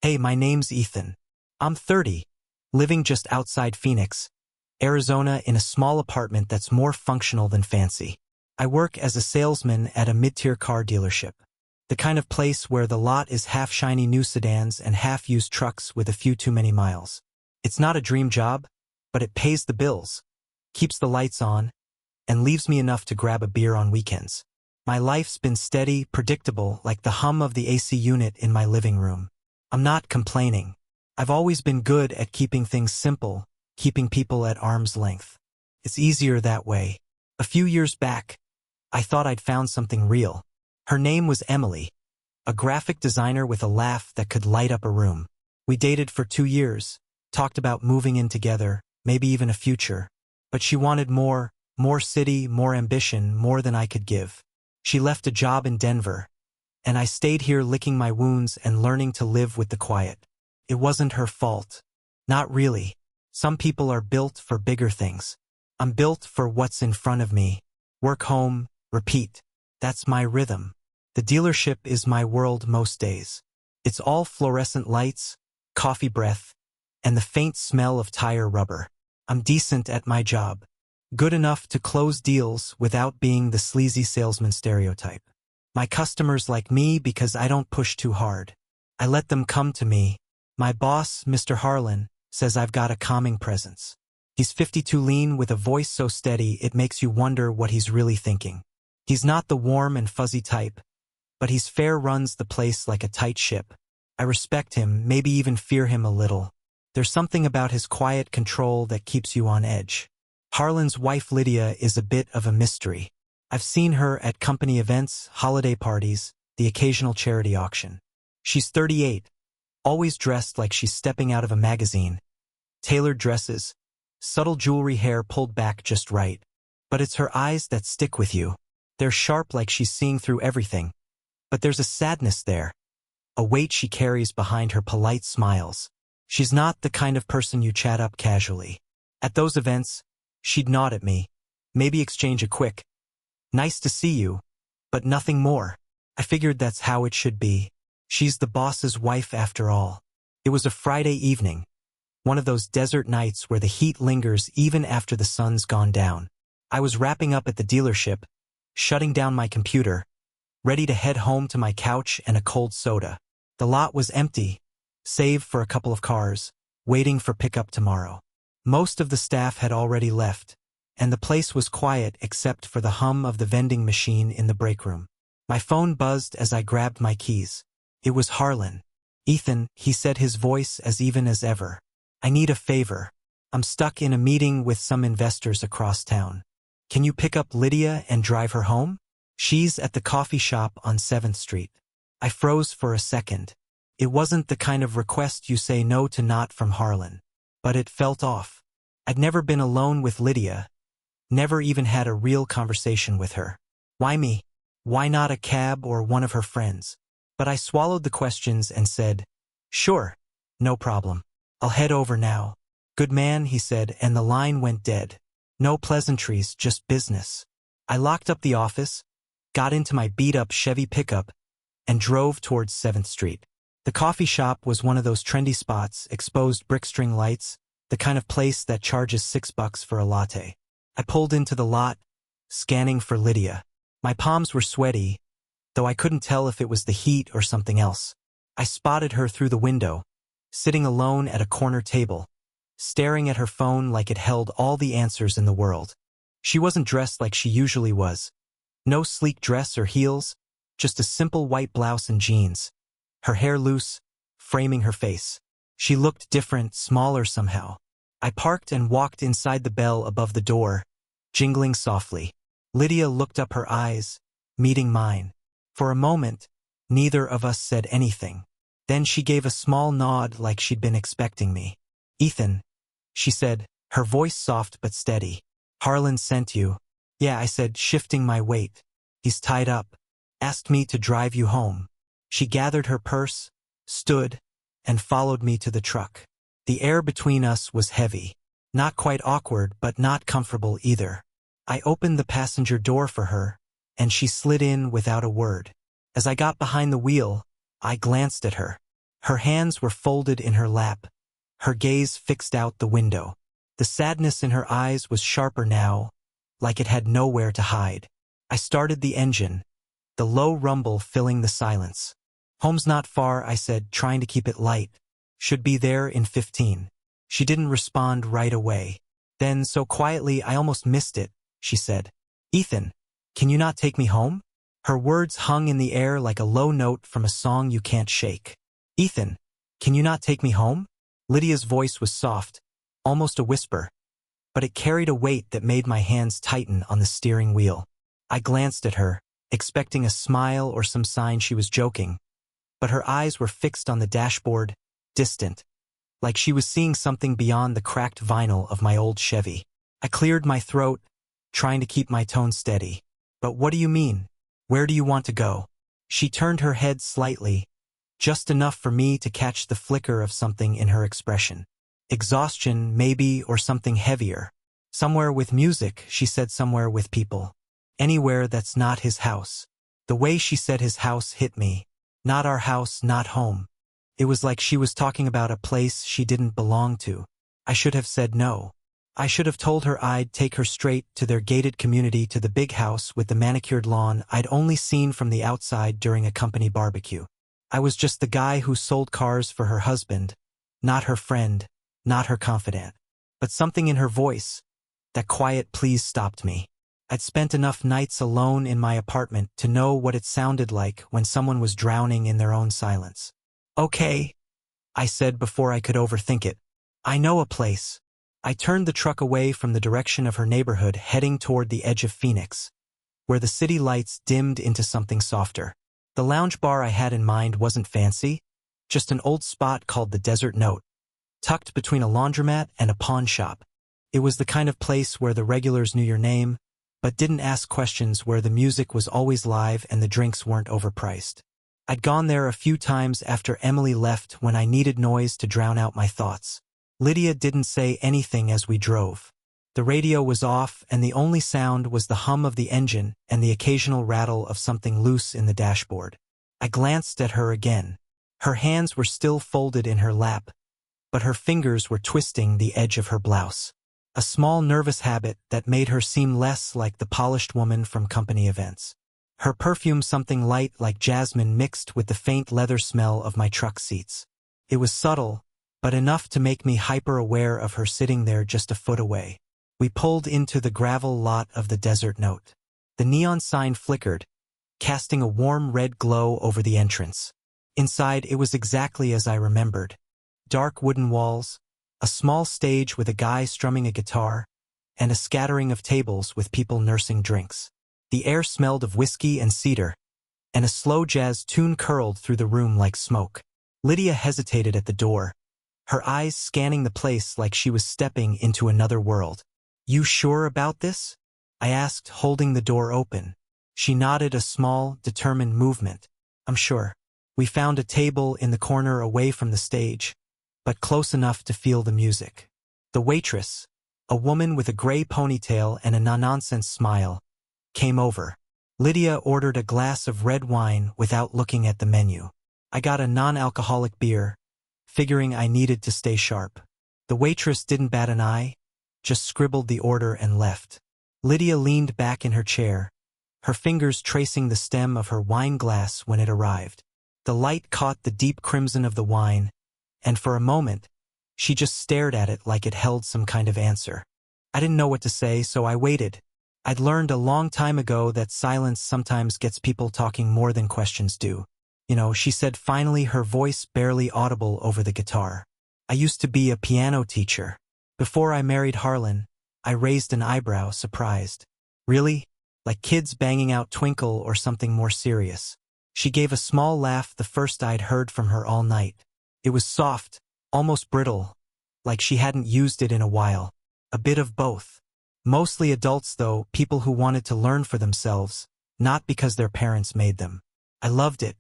Hey, my name's Ethan. I'm 30, living just outside Phoenix, Arizona in a small apartment that's more functional than fancy. I work as a salesman at a mid-tier car dealership. The kind of place where the lot is half shiny new sedans and half used trucks with a few too many miles. It's not a dream job, but it pays the bills, keeps the lights on, and leaves me enough to grab a beer on weekends. My life's been steady, predictable, like the hum of the AC unit in my living room. I'm not complaining. I've always been good at keeping things simple, keeping people at arm's length. It's easier that way. A few years back, I thought I'd found something real. Her name was Emily, a graphic designer with a laugh that could light up a room. We dated for 2 years, talked about moving in together, maybe even a future. But she wanted more city, more ambition, more than I could give. She left a job in Denver, and I stayed here licking my wounds and learning to live with the quiet. It wasn't her fault. Not really. Some people are built for bigger things. I'm built for what's in front of me. Work home, repeat. That's my rhythm. The dealership is my world most days. It's all fluorescent lights, coffee breath, and the faint smell of tire rubber. I'm decent at my job. Good enough to close deals without being the sleazy salesman stereotype. My customers like me because I don't push too hard. I let them come to me. My boss, Mr. Harlan, says I've got a calming presence. He's 52 lean with a voice so steady it makes you wonder what he's really thinking. He's not the warm and fuzzy type, but he's fair, runs the place like a tight ship. I respect him, maybe even fear him a little. There's something about his quiet control that keeps you on edge. Harlan's wife Lydia is a bit of a mystery. I've seen her at company events, holiday parties, the occasional charity auction. She's 38, always dressed like she's stepping out of a magazine. Tailored dresses, subtle jewelry, hair pulled back just right. But it's her eyes that stick with you. They're sharp, like she's seeing through everything. But there's a sadness there, a weight she carries behind her polite smiles. She's not the kind of person you chat up casually. At those events, she'd nod at me, maybe exchange a quick, "Nice to see you," but nothing more. I figured that's how it should be. She's the boss's wife after all. It was a Friday evening, one of those desert nights where the heat lingers even after the sun's gone down. I was wrapping up at the dealership, shutting down my computer, ready to head home to my couch and a cold soda. The lot was empty, save for a couple of cars, waiting for pickup tomorrow. Most of the staff had already left, and the place was quiet except for the hum of the vending machine in the break room. My phone buzzed as I grabbed my keys. It was Harlan. "Ethan," he said, his voice as even as ever. "I need a favor. I'm stuck in a meeting with some investors across town. Can you pick up Lydia and drive her home? She's at the coffee shop on 7th Street. I froze for a second. It wasn't the kind of request you say no to, not from Harlan. But it felt off. I'd never been alone with Lydia, never even had a real conversation with her. Why me? Why not a cab or one of her friends? But I swallowed the questions and said, "Sure, no problem. I'll head over now." "Good man," he said, and the line went dead. No pleasantries, just business. I locked up the office, got into my beat-up Chevy pickup, and drove towards 7th Street. The coffee shop was one of those trendy spots, exposed brick-string lights, the kind of place that charges $6 for a latte. I pulled into the lot, scanning for Lydia. My palms were sweaty, though I couldn't tell if it was the heat or something else. I spotted her through the window, sitting alone at a corner table, staring at her phone like it held all the answers in the world. She wasn't dressed like she usually was. No sleek dress or heels, just a simple white blouse and jeans. Her hair loose, framing her face. She looked different, smaller somehow. I parked and walked inside. The bell above the door, jingling softly. Lydia looked up, her eyes meeting mine. For a moment, neither of us said anything. Then she gave a small nod like she'd been expecting me. "Ethan," she said, her voice soft but steady. "Harlan sent you." "Yeah," I said, shifting my weight. "He's tied up. Asked me to drive you home." She gathered her purse, stood, and followed me to the truck. The air between us was heavy. Not quite awkward, but not comfortable either. I opened the passenger door for her, and she slid in without a word. As I got behind the wheel, I glanced at her. Her hands were folded in her lap, her gaze fixed out the window. The sadness in her eyes was sharper now, like it had nowhere to hide. I started the engine, the low rumble filling the silence. "Home's not far," I said, trying to keep it light. "Should be there in 15. She didn't respond right away. Then, so quietly I almost missed it, she said, "Ethan, can you not take me home?" Her words hung in the air like a low note from a song you can't shake. "Ethan, can you not take me home?" Lydia's voice was soft, almost a whisper, but it carried a weight that made my hands tighten on the steering wheel. I glanced at her, expecting a smile or some sign she was joking, but her eyes were fixed on the dashboard, distant, like she was seeing something beyond the cracked vinyl of my old Chevy. I cleared my throat, trying to keep my tone steady. "But what do you mean? Where do you want to go?" She turned her head slightly, just enough for me to catch the flicker of something in her expression. Exhaustion, maybe, or something heavier. "Somewhere with music," she said, "somewhere with people. Anywhere that's not his house." The way she said his house hit me. Not our house, not home. It was like she was talking about a place she didn't belong to. I should have said no. I should have told her I'd take her straight to their gated community, to the big house with the manicured lawn I'd only seen from the outside during a company barbecue. I was just the guy who sold cars for her husband, not her friend, not her confidant. But something in her voice, that quiet please, stopped me. I'd spent enough nights alone in my apartment to know what it sounded like when someone was drowning in their own silence. "Okay," I said before I could overthink it. "I know a place." I turned the truck away from the direction of her neighborhood, heading toward the edge of Phoenix, where the city lights dimmed into something softer. The lounge bar I had in mind wasn't fancy, just an old spot called the Desert Note, tucked between a laundromat and a pawn shop. It was the kind of place where the regulars knew your name, but didn't ask questions, where the music was always live and the drinks weren't overpriced. I'd gone there a few times after Emily left, when I needed noise to drown out my thoughts. Lydia didn't say anything as we drove. The radio was off, and the only sound was the hum of the engine and the occasional rattle of something loose in the dashboard. I glanced at her again. Her hands were still folded in her lap, but her fingers were twisting the edge of her blouse. A small nervous habit that made her seem less like the polished woman from company events. Her perfume, something light like jasmine mixed with the faint leather smell of my truck seats. It was subtle, but enough to make me hyper-aware of her sitting there just a foot away. We pulled into the gravel lot of the Desert Note. The neon sign flickered, casting a warm red glow over the entrance. Inside, it was exactly as I remembered. Dark wooden walls, a small stage with a guy strumming a guitar, and a scattering of tables with people nursing drinks. The air smelled of whiskey and cedar, and a slow jazz tune curled through the room like smoke. Lydia hesitated at the door, her eyes scanning the place like she was stepping into another world. "You sure about this?" I asked, holding the door open. She nodded, a small, determined movement. "I'm sure." We found a table in the corner away from the stage, but close enough to feel the music. The waitress, a woman with a gray ponytail and a no-nonsense smile, came over. Lydia ordered a glass of red wine without looking at the menu. I got a non-alcoholic beer, figuring I needed to stay sharp. The waitress didn't bat an eye, just scribbled the order and left. Lydia leaned back in her chair, her fingers tracing the stem of her wine glass when it arrived. The light caught the deep crimson of the wine, and for a moment, she just stared at it like it held some kind of answer. I didn't know what to say, so I waited. I'd learned a long time ago that silence sometimes gets people talking more than questions do. "You know," she said finally, her voice barely audible over the guitar. "I used to be a piano teacher. Before I married Harlan." I raised an eyebrow, surprised. "Really? Like kids banging out Twinkle or something more serious?" She gave a small laugh, the first I'd heard from her all night. It was soft, almost brittle, like she hadn't used it in a while. A bit of both. Mostly adults, though, people who wanted to learn for themselves, not because their parents made them. I loved it.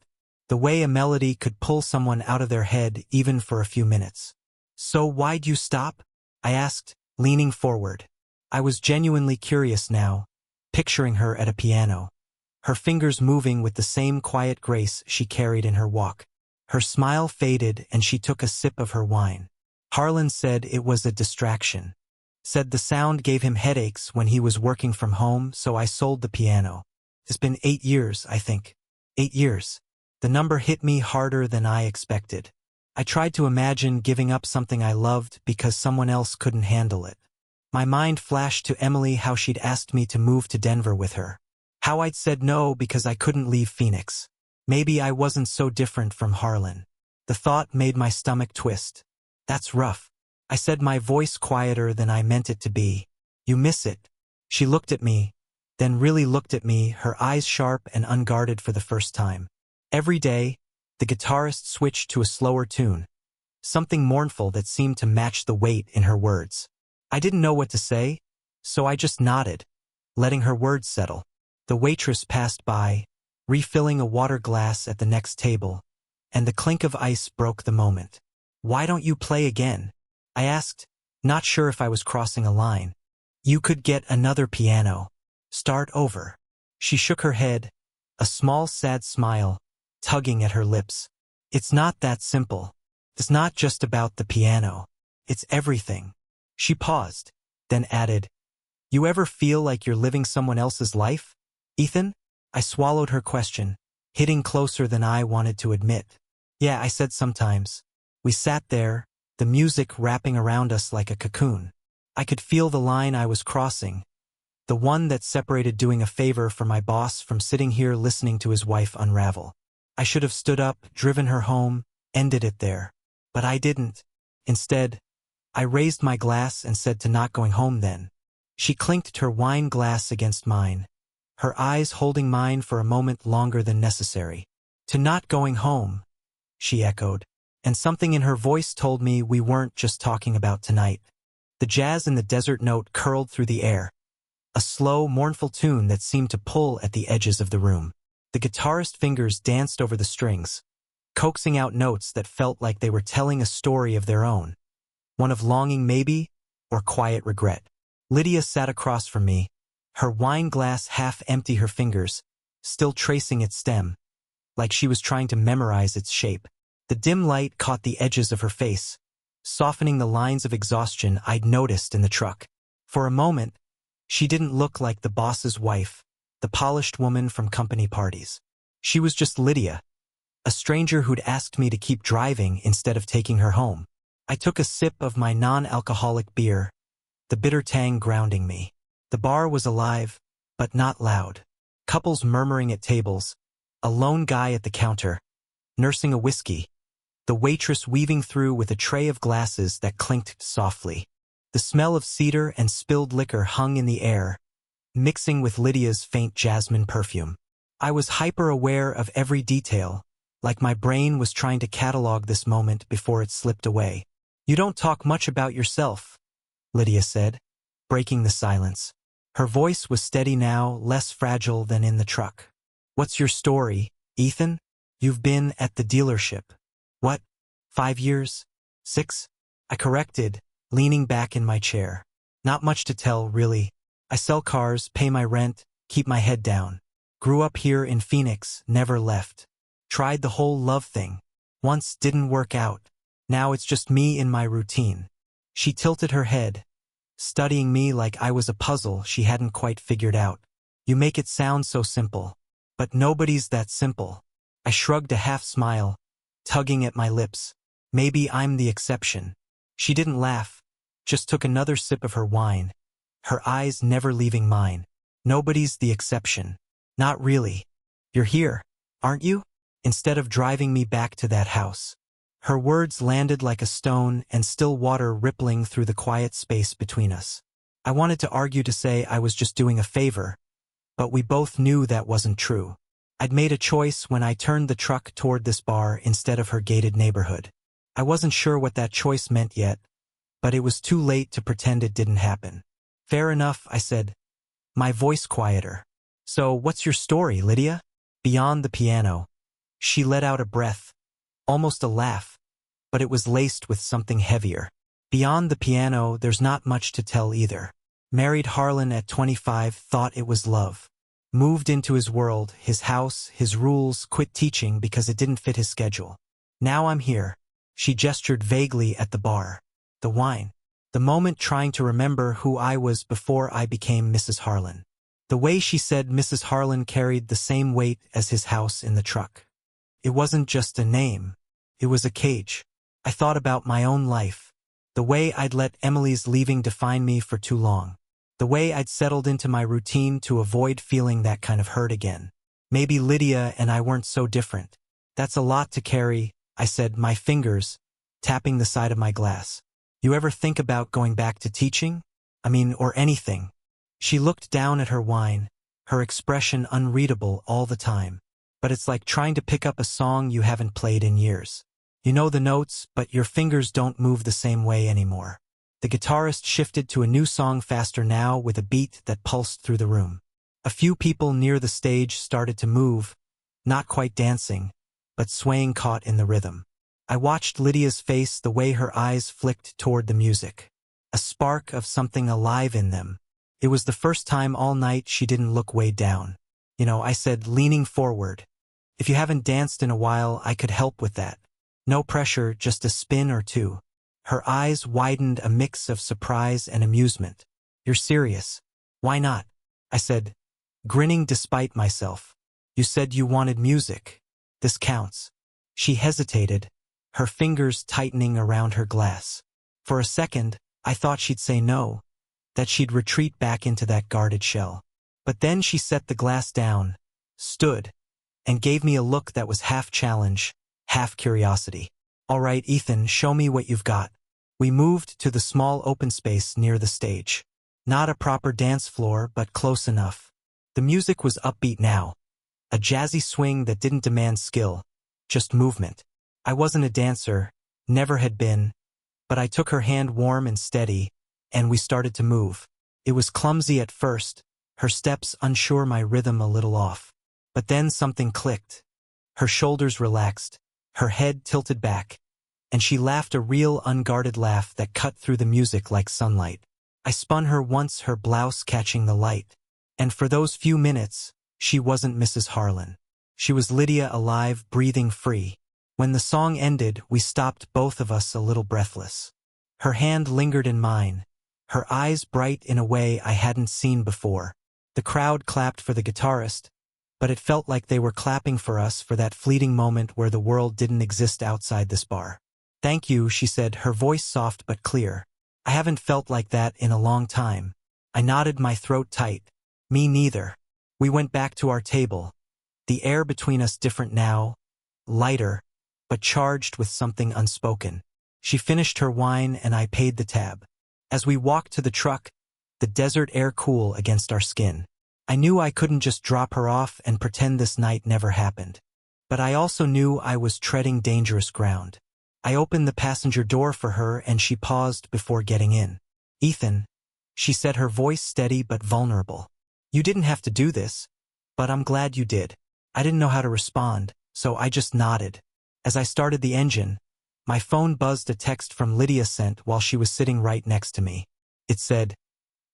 The way a melody could pull someone out of their head even for a few minutes. "So why'd you stop?" I asked, leaning forward. I was genuinely curious now, picturing her at a piano, her fingers moving with the same quiet grace she carried in her walk. Her smile faded and she took a sip of her wine. Harlan said it was a distraction. Said the sound gave him headaches when he was working from home, so I sold the piano. It's been 8 years, I think. 8 years. The number hit me harder than I expected. I tried to imagine giving up something I loved because someone else couldn't handle it. My mind flashed to Emily, how she'd asked me to move to Denver with her. How I'd said no because I couldn't leave Phoenix. Maybe I wasn't so different from Harlan. The thought made my stomach twist. That's rough. I said, my voice quieter than I meant it to be. You miss it. She looked at me, then really looked at me, her eyes sharp and unguarded for the first time. Every day, the guitarist switched to a slower tune, something mournful that seemed to match the weight in her words. I didn't know what to say, so I just nodded, letting her words settle. The waitress passed by, refilling a water glass at the next table, and the clink of ice broke the moment. Why don't you play again? I asked, not sure if I was crossing a line. You could get another piano. Start over. She shook her head, a small sad smile tugging at her lips. It's not that simple. It's not just about the piano. It's everything. She paused, then added, you ever feel like you're living someone else's life, Ethan? I swallowed her question, hitting closer than I wanted to admit. Yeah, I said sometimes. We sat there, the music wrapping around us like a cocoon. I could feel the line I was crossing, the one that separated doing a favor for my boss from sitting here listening to his wife unravel. I should have stood up, driven her home, ended it there. But I didn't. Instead, I raised my glass and said to not going home then. She clinked her wine glass against mine, her eyes holding mine for a moment longer than necessary. To not going home, she echoed, and something in her voice told me we weren't just talking about tonight. The jazz in the desert note curled through the air, a slow, mournful tune that seemed to pull at the edges of the room. The guitarist's fingers danced over the strings, coaxing out notes that felt like they were telling a story of their own. One of longing maybe, or quiet regret. Lydia sat across from me, her wine glass half empty, her fingers still tracing its stem, like she was trying to memorize its shape. The dim light caught the edges of her face, softening the lines of exhaustion I'd noticed in the truck. For a moment, she didn't look like the boss's wife, the polished woman from company parties. She was just Lydia, a stranger who'd asked me to keep driving instead of taking her home. I took a sip of my non-alcoholic beer, the bitter tang grounding me. The bar was alive, but not loud. Couples murmuring at tables, a lone guy at the counter, nursing a whiskey, the waitress weaving through with a tray of glasses that clinked softly. The smell of cedar and spilled liquor hung in the air, mixing with Lydia's faint jasmine perfume. I was hyper-aware of every detail, like my brain was trying to catalog this moment before it slipped away. You don't talk much about yourself, Lydia said, breaking the silence. Her voice was steady now, less fragile than in the truck. What's your story, Ethan? You've been at the dealership. What? 5 years? 6? I corrected, leaning back in my chair. Not much to tell, really. I sell cars, pay my rent, keep my head down. Grew up here in Phoenix, never left. Tried the whole love thing. Once didn't work out. Now it's just me in my routine. She tilted her head, studying me like I was a puzzle she hadn't quite figured out. You make it sound so simple. But nobody's that simple. I shrugged a half smile, tugging at my lips. Maybe I'm the exception. She didn't laugh, just took another sip of her wine, her eyes never leaving mine. Nobody's the exception. Not really. You're here, aren't you? Instead of driving me back to that house. Her words landed like a stone and still water rippling through the quiet space between us. I wanted to argue to say I was just doing a favor, but we both knew that wasn't true. I'd made a choice when I turned the truck toward this bar instead of her gated neighborhood. I wasn't sure what that choice meant yet, but it was too late to pretend it didn't happen. Fair enough, I said, my voice quieter. So what's your story, Lydia? Beyond the piano. She let out a breath, almost a laugh, but it was laced with something heavier. Beyond the piano, there's not much to tell either. Married Harlan at 25, thought it was love. Moved into his world, his house, his rules, quit teaching because it didn't fit his schedule. Now I'm here. She gestured vaguely at the bar. The wine. The moment trying to remember who I was before I became Mrs. Harlan. The way she said Mrs. Harlan carried the same weight as his house in the truck. It wasn't just a name. It was a cage. I thought about my own life. The way I'd let Emily's leaving define me for too long. The way I'd settled into my routine to avoid feeling that kind of hurt again. Maybe Lydia and I weren't so different. That's a lot to carry, I said, my fingers tapping the side of my glass. You ever think about going back to teaching? Or anything? She looked down at her wine, her expression unreadable all the time. But it's like trying to pick up a song you haven't played in years. You know the notes, but your fingers don't move the same way anymore. The guitarist shifted to a new song faster now with a beat that pulsed through the room. A few people near the stage started to move, not quite dancing, but swaying caught in the rhythm. I watched Lydia's face, the way her eyes flicked toward the music. A spark of something alive in them. It was the first time all night she didn't look weighed down. I said, leaning forward. If you haven't danced in a while, I could help with that. No pressure, just a spin or two. Her eyes widened, a mix of surprise and amusement. You're serious? Why not? I said, grinning despite myself. You said you wanted music. This counts. She hesitated, her fingers tightening around her glass. For a second, I thought she'd say no, that she'd retreat back into that guarded shell. But then she set the glass down, stood, and gave me a look that was half challenge, half curiosity. All right, Ethan, show me what you've got. We moved to the small open space near the stage. Not a proper dance floor, but close enough. The music was upbeat now. A jazzy swing that didn't demand skill, just movement. I wasn't a dancer, never had been, but I took her hand warm and steady, and we started to move. It was clumsy at first, her steps unsure, my rhythm a little off. But then something clicked. Her shoulders relaxed, her head tilted back, and she laughed, a real unguarded laugh that cut through the music like sunlight. I spun her once, her blouse catching the light. And for those few minutes, she wasn't Mrs. Harlan. She was Lydia, alive, breathing free. When the song ended, we stopped, both of us a little breathless. Her hand lingered in mine, her eyes bright in a way I hadn't seen before. The crowd clapped for the guitarist, but it felt like they were clapping for us, for that fleeting moment where the world didn't exist outside this bar. Thank you, she said, her voice soft but clear. I haven't felt like that in a long time. I nodded, my throat tight. Me neither. We went back to our table. The air between us different now, lighter, but charged with something unspoken. She finished her wine and I paid the tab. As we walked to the truck, the desert air cool against our skin. I knew I couldn't just drop her off and pretend this night never happened. But I also knew I was treading dangerous ground. I opened the passenger door for her and she paused before getting in. Ethan, she said, her voice steady but vulnerable. You didn't have to do this, but I'm glad you did. I didn't know how to respond, so I just nodded. As I started the engine, my phone buzzed, a text from Lydia sent while she was sitting right next to me. It said,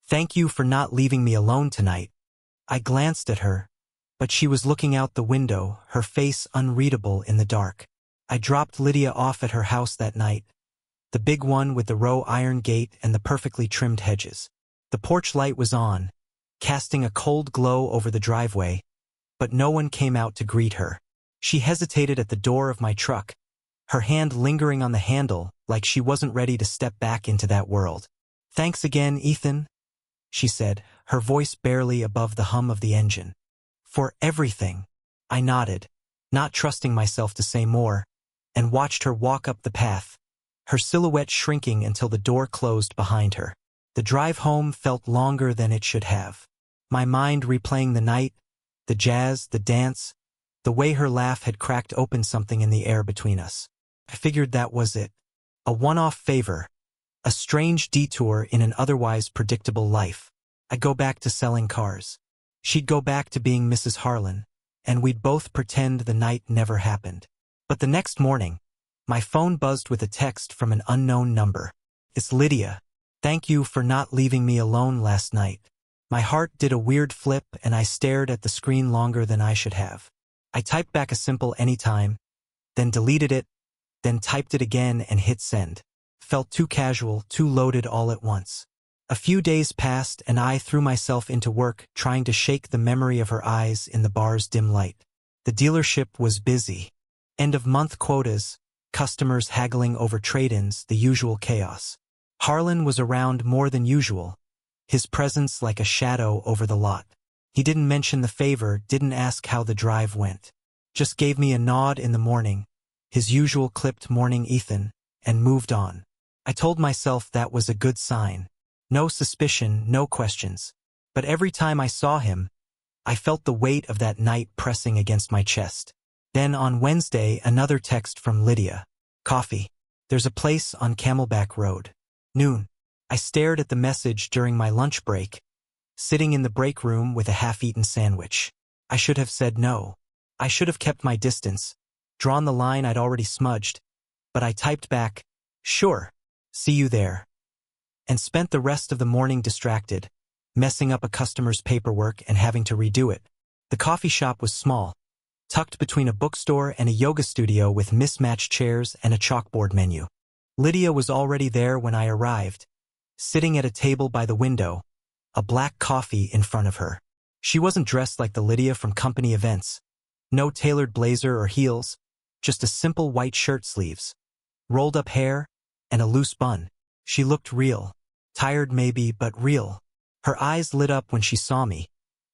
"Thank you for not leaving me alone tonight." I glanced at her, but she was looking out the window, her face unreadable in the dark. I dropped Lydia off at her house that night, the big one with the row iron gate and the perfectly trimmed hedges. The porch light was on, casting a cold glow over the driveway, but no one came out to greet her. She hesitated at the door of my truck, her hand lingering on the handle like she wasn't ready to step back into that world. "Thanks again, Ethan," she said, her voice barely above the hum of the engine. "For everything." I nodded, not trusting myself to say more, and watched her walk up the path, her silhouette shrinking until the door closed behind her. The drive home felt longer than it should have. My mind replaying the night, the jazz, the dance, the way her laugh had cracked open something in the air between us. I figured that was it. A one-off favor, a strange detour in an otherwise predictable life. I'd go back to selling cars. She'd go back to being Mrs. Harlan, and we'd both pretend the night never happened. But the next morning, my phone buzzed with a text from an unknown number. "It's Lydia. Thank you for not leaving me alone last night." My heart did a weird flip and I stared at the screen longer than I should have. I typed back a simple "anytime," then deleted it, then typed it again and hit send. Felt too casual, too loaded all at once. A few days passed and I threw myself into work trying to shake the memory of her eyes in the bar's dim light. The dealership was busy. End-of-month quotas, customers haggling over trade-ins, the usual chaos. Harlan was around more than usual, his presence like a shadow over the lot. He didn't mention the favor, didn't ask how the drive went. Just gave me a nod in the morning, his usual clipped morning Ethan, and moved on. I told myself that was a good sign. No suspicion, no questions. But every time I saw him, I felt the weight of that night pressing against my chest. Then on Wednesday, another text from Lydia. Coffee. There's a place on Camelback Road. Noon. I stared at the message during my lunch break, sitting in the break room with a half-eaten sandwich. I should have said no. I should have kept my distance, drawn the line I'd already smudged, but I typed back, sure, see you there, and spent the rest of the morning distracted, messing up a customer's paperwork and having to redo it. The coffee shop was small, tucked between a bookstore and a yoga studio with mismatched chairs and a chalkboard menu. Lydia was already there when I arrived, sitting at a table by the window, a black coffee in front of her. She wasn't dressed like the Lydia from company events. No tailored blazer or heels, just a simple white shirt sleeves, rolled up hair, and a loose bun. She looked real. Tired maybe, but real. Her eyes lit up when she saw me,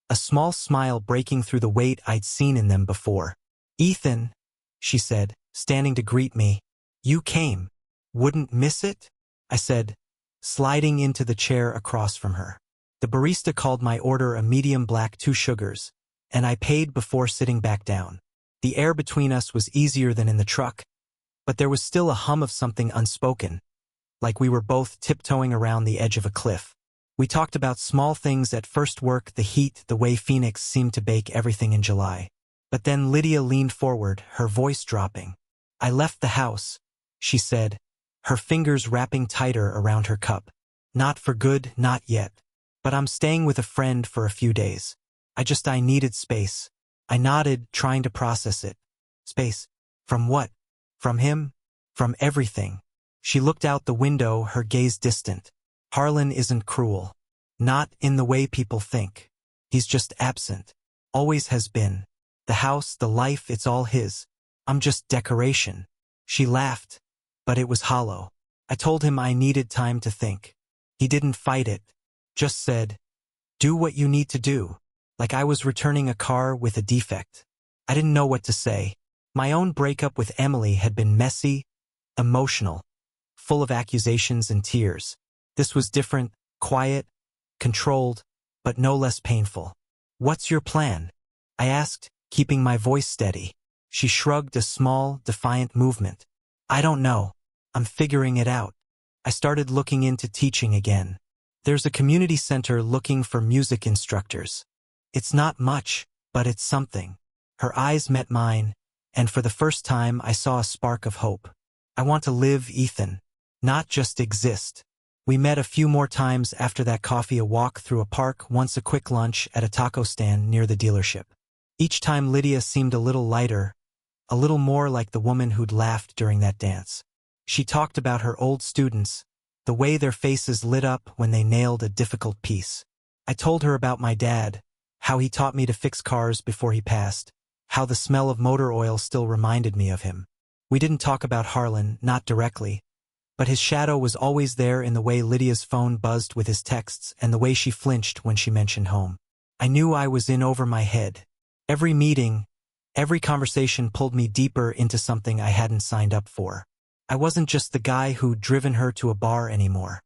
a small smile breaking through the weight I'd seen in them before. Ethan, she said, standing to greet me. You came. Wouldn't miss it? I said, sliding into the chair across from her. The barista called my order a medium black 2 sugars, and I paid before sitting back down. The air between us was easier than in the truck, but there was still a hum of something unspoken, like we were both tiptoeing around the edge of a cliff. We talked about small things at first: work, the heat, the way Phoenix seemed to bake everything in July. But then Lydia leaned forward, her voice dropping. I left the house, she said, her fingers wrapping tighter around her cup. Not for good, not yet. But I'm staying with a friend for a few days. I needed space. I nodded, trying to process it. Space. From what? From him? From everything. She looked out the window, her gaze distant. Harlan isn't cruel. Not in the way people think. He's just absent. Always has been. The house, the life, it's all his. I'm just decoration. She laughed, but it was hollow. I told him I needed time to think. He didn't fight it. Just said, do what you need to do. Like I was returning a car with a defect. I didn't know what to say. My own breakup with Emily had been messy, emotional, full of accusations and tears. This was different, quiet, controlled, but no less painful. What's your plan? I asked, keeping my voice steady. She shrugged, a small, defiant movement. I don't know. I'm figuring it out. I started looking into teaching again. There's a community center looking for music instructors. It's not much, but it's something. Her eyes met mine, and for the first time I saw a spark of hope. I want to live, Ethan, not just exist. We met a few more times after that coffee, a walk through a park, once a quick lunch at a taco stand near the dealership. Each time Lydia seemed a little lighter, a little more like the woman who'd laughed during that dance. She talked about her old students, the way their faces lit up when they nailed a difficult piece. I told her about my dad, how he taught me to fix cars before he passed, how the smell of motor oil still reminded me of him. We didn't talk about Harlan, not directly, but his shadow was always there in the way Lydia's phone buzzed with his texts and the way she flinched when she mentioned home. I knew I was in over my head. Every meeting, every conversation pulled me deeper into something I hadn't signed up for. I wasn't just the guy who'd driven her to a bar anymore.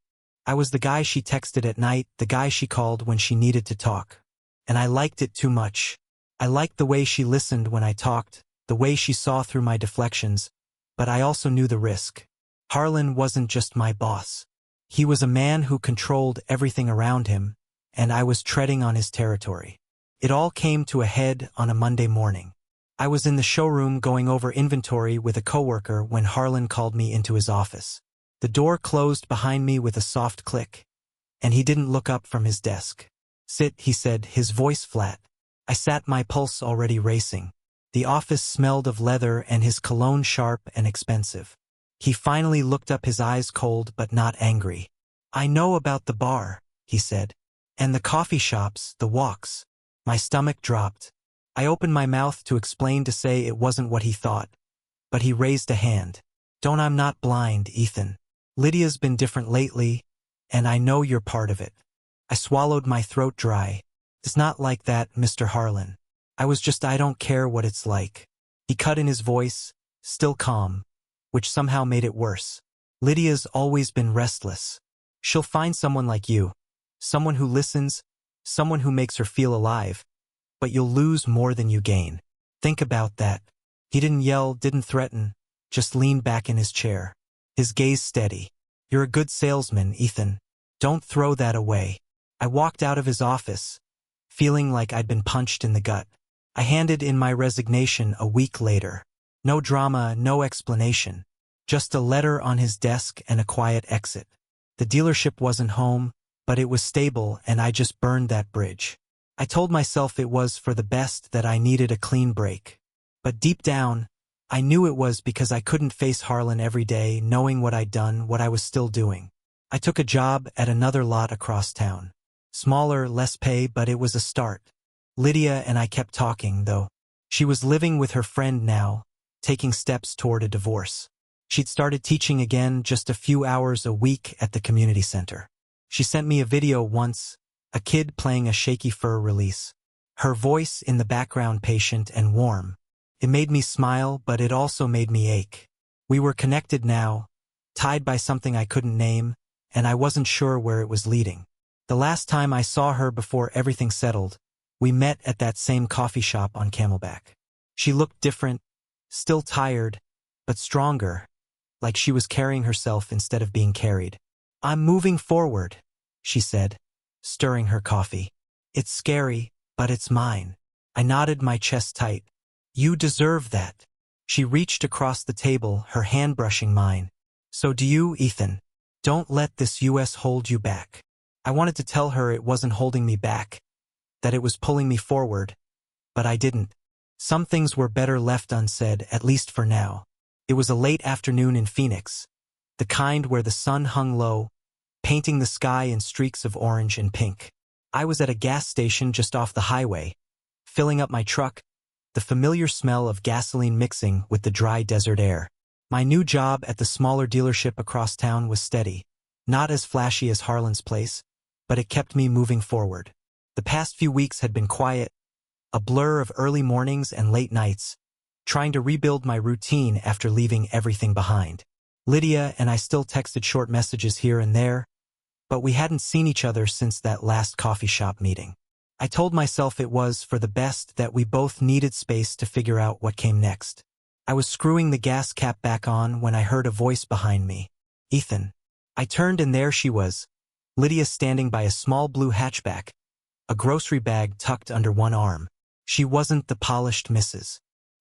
I was the guy she texted at night, the guy she called when she needed to talk. And I liked it too much. I liked the way she listened when I talked, the way she saw through my deflections, but I also knew the risk. Harlan wasn't just my boss. He was a man who controlled everything around him, and I was treading on his territory. It all came to a head on a Monday morning. I was in the showroom going over inventory with a coworker when Harlan called me into his office. The door closed behind me with a soft click, and he didn't look up from his desk. Sit, he said, his voice flat. I sat, my pulse already racing. The office smelled of leather and his cologne sharp and expensive. He finally looked up, his eyes cold but not angry. "I know about the bar," he said. "And the coffee shops, the walks." My stomach dropped. I opened my mouth to explain, to say it wasn't what he thought. But he raised a hand. "Don't, I'm not blind, Ethan. Lydia's been different lately, and I know you're part of it." I swallowed, my throat dry. "It's not like that, Mr. Harlan. I don't care what it's like." He cut in, his voice, still calm, which somehow made it worse. "Lydia's always been restless. She'll find someone like you. Someone who listens, someone who makes her feel alive. But you'll lose more than you gain. Think about that." He didn't yell, didn't threaten, just leaned back in his chair. His gaze steady. "You're a good salesman, Ethan. Don't throw that away." I walked out of his office, feeling like I'd been punched in the gut. I handed in my resignation a week later. No drama, no explanation. Just a letter on his desk and a quiet exit. The dealership wasn't home, but it was stable, and I just burned that bridge. I told myself it was for the best, that I needed a clean break. But deep down, I knew it was because I couldn't face Harlan every day, knowing what I'd done, what I was still doing. I took a job at another lot across town. Smaller, less pay, but it was a start. Lydia and I kept talking, though. She was living with her friend now, taking steps toward a divorce. She'd started teaching again, just a few hours a week at the community center. She sent me a video once, a kid playing a shaky fur release. Her voice in the background, patient and warm. It made me smile, but it also made me ache. We were connected now, tied by something I couldn't name, and I wasn't sure where it was leading. The last time I saw her before everything settled, we met at that same coffee shop on Camelback. She looked different, still tired, but stronger, like she was carrying herself instead of being carried. "I'm moving forward," she said, stirring her coffee. "It's scary, but it's mine." I nodded, my chest tight. "You deserve that." She reached across the table, her hand brushing mine. "So do you, Ethan. Don't let this US hold you back." I wanted to tell her it wasn't holding me back, that it was pulling me forward, but I didn't. Some things were better left unsaid, at least for now. It was a late afternoon in Phoenix, the kind where the sun hung low, painting the sky in streaks of orange and pink. I was at a gas station just off the highway, filling up my truck, the familiar smell of gasoline mixing with the dry desert air. My new job at the smaller dealership across town was steady, not as flashy as Harlan's place, but it kept me moving forward. The past few weeks had been quiet, a blur of early mornings and late nights, trying to rebuild my routine after leaving everything behind. Lydia and I still texted short messages here and there, but we hadn't seen each other since that last coffee shop meeting. I told myself it was for the best, that we both needed space to figure out what came next. I was screwing the gas cap back on when I heard a voice behind me. "Ethan." I turned, and there she was, Lydia, standing by a small blue hatchback, a grocery bag tucked under one arm. She wasn't the polished Mrs.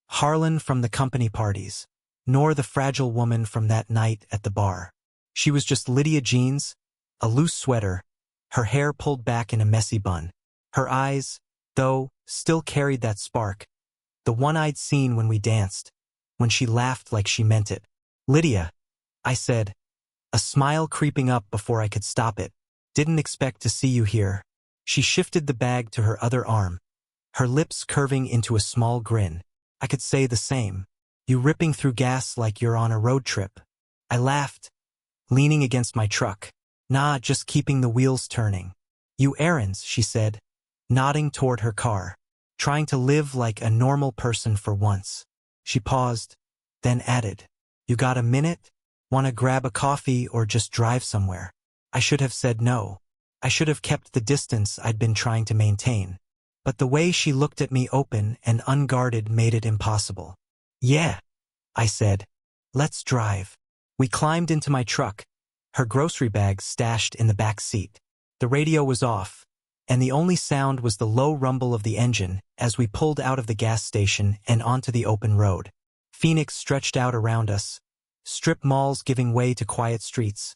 Harlan from the company parties, nor the fragile woman from that night at the bar. She was just Lydia, jeans, a loose sweater, her hair pulled back in a messy bun. Her eyes, though, still carried that spark, the one I'd seen when we danced, when she laughed like she meant it. "Lydia," I said, a smile creeping up before I could stop it. "Didn't expect to see you here." She shifted the bag to her other arm, her lips curving into a small grin. I could say the same. "You ripping through gas like you're on a road trip." I laughed, leaning against my truck. "Nah, just keeping the wheels turning." "You errands," she said, nodding toward her car. "Trying to live like a normal person for once." She paused, then added, "You got a minute? Want to grab a coffee or just drive somewhere?" I should have said no. I should have kept the distance I'd been trying to maintain. But the way she looked at me, open and unguarded, made it impossible. "Yeah," I said. "Let's drive." We climbed into my truck, her grocery bags stashed in the back seat. The radio was off, and the only sound was the low rumble of the engine as we pulled out of the gas station and onto the open road. Phoenix stretched out around us, strip malls giving way to quiet streets,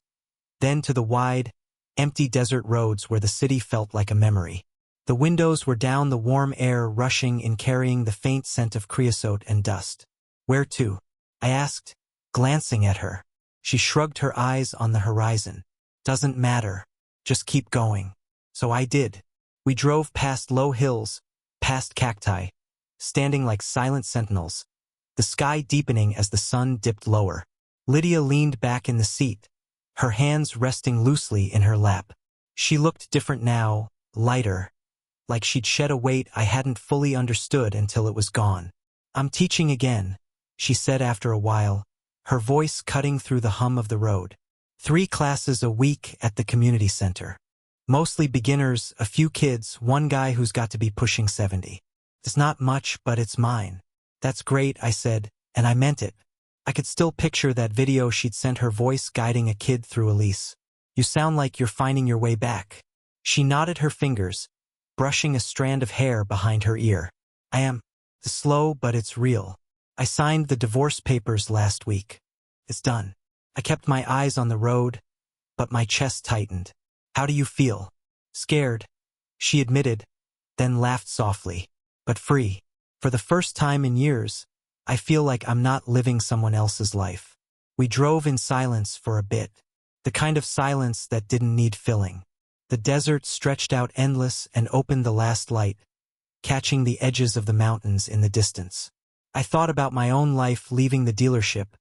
then to the wide, empty desert roads where the city felt like a memory. The windows were down, the warm air rushing in, carrying the faint scent of creosote and dust. "Where to?" I asked, glancing at her. She shrugged her eyes on the horizon. "Doesn't matter. Just keep going." So I did. We drove past low hills, past cacti, standing like silent sentinels, the sky deepening as the sun dipped lower. Lydia leaned back in the seat, her hands resting loosely in her lap. She looked different now, lighter, like she'd shed a weight I hadn't fully understood until it was gone. "I'm teaching again," she said after a while, her voice cutting through the hum of the road. 3 classes a week at the community center. Mostly beginners, a few kids, one guy who's got to be pushing 70. "It's not much, but it's mine." "That's great," I said, and I meant it. I could still picture that video she'd sent, her voice guiding a kid through Elise. "You sound like you're finding your way back." She nodded her fingers, brushing a strand of hair behind her ear. "I am. Slow, but it's real. I signed the divorce papers last week. It's done." I kept my eyes on the road, but my chest tightened. "How do you feel?" "Scared," she admitted, then laughed softly. "But free. For the first time in years, I feel like I'm not living someone else's life." We drove in silence for a bit, the kind of silence that didn't need filling. The desert stretched out endless and opened the last light, catching the edges of the mountains in the distance. I thought about my own life leaving the dealership,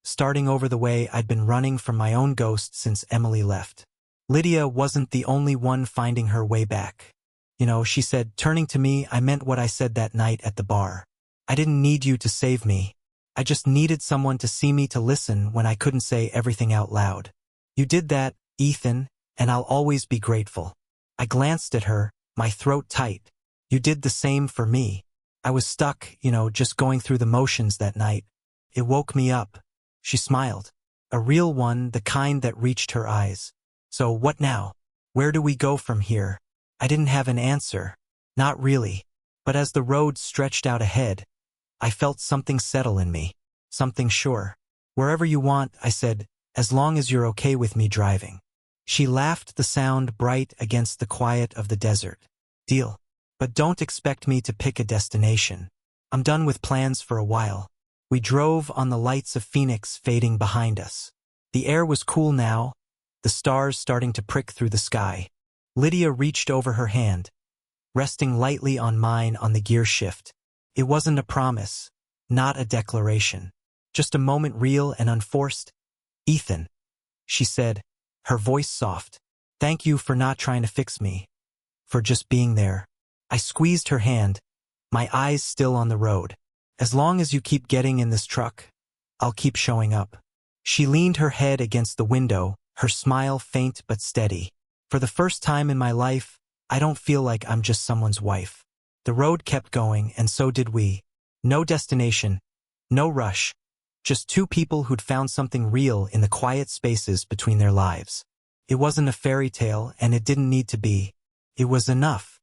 starting over the way I'd been running from my own ghost since Emily left. Lydia wasn't the only one finding her way back. "You know," she said, turning to me, "I meant what I said that night at the bar. I didn't need you to save me. I just needed someone to see me, to listen when I couldn't say everything out loud. You did that, Ethan, and I'll always be grateful." I glanced at her, my throat tight. "You did the same for me. I was stuck, just going through the motions that night. It woke me up." She smiled. A real one, the kind that reached her eyes. "So what now? Where do we go from here?" I didn't have an answer. Not really. But as the road stretched out ahead, I felt something settle in me. Something sure. "Wherever you want," I said, "as long as you're okay with me driving." She laughed, the sound bright against the quiet of the desert. "Deal. But don't expect me to pick a destination. I'm done with plans for a while." We drove on the lights of Phoenix fading behind us. The air was cool now, the stars starting to prick through the sky. Lydia reached over her hand, resting lightly on mine on the gear shift. It wasn't a promise, not a declaration. Just a moment, real and unforced. "Ethan," she said, her voice soft. "Thank you for not trying to fix me. For just being there." I squeezed her hand, my eyes still on the road. "As long as you keep getting in this truck, I'll keep showing up." She leaned her head against the window, her smile faint but steady. "For the first time in my life, I don't feel like I'm just someone's wife." The road kept going, and so did we. No destination, no rush, just 2 people who'd found something real in the quiet spaces between their lives. It wasn't a fairy tale, and it didn't need to be. It was enough.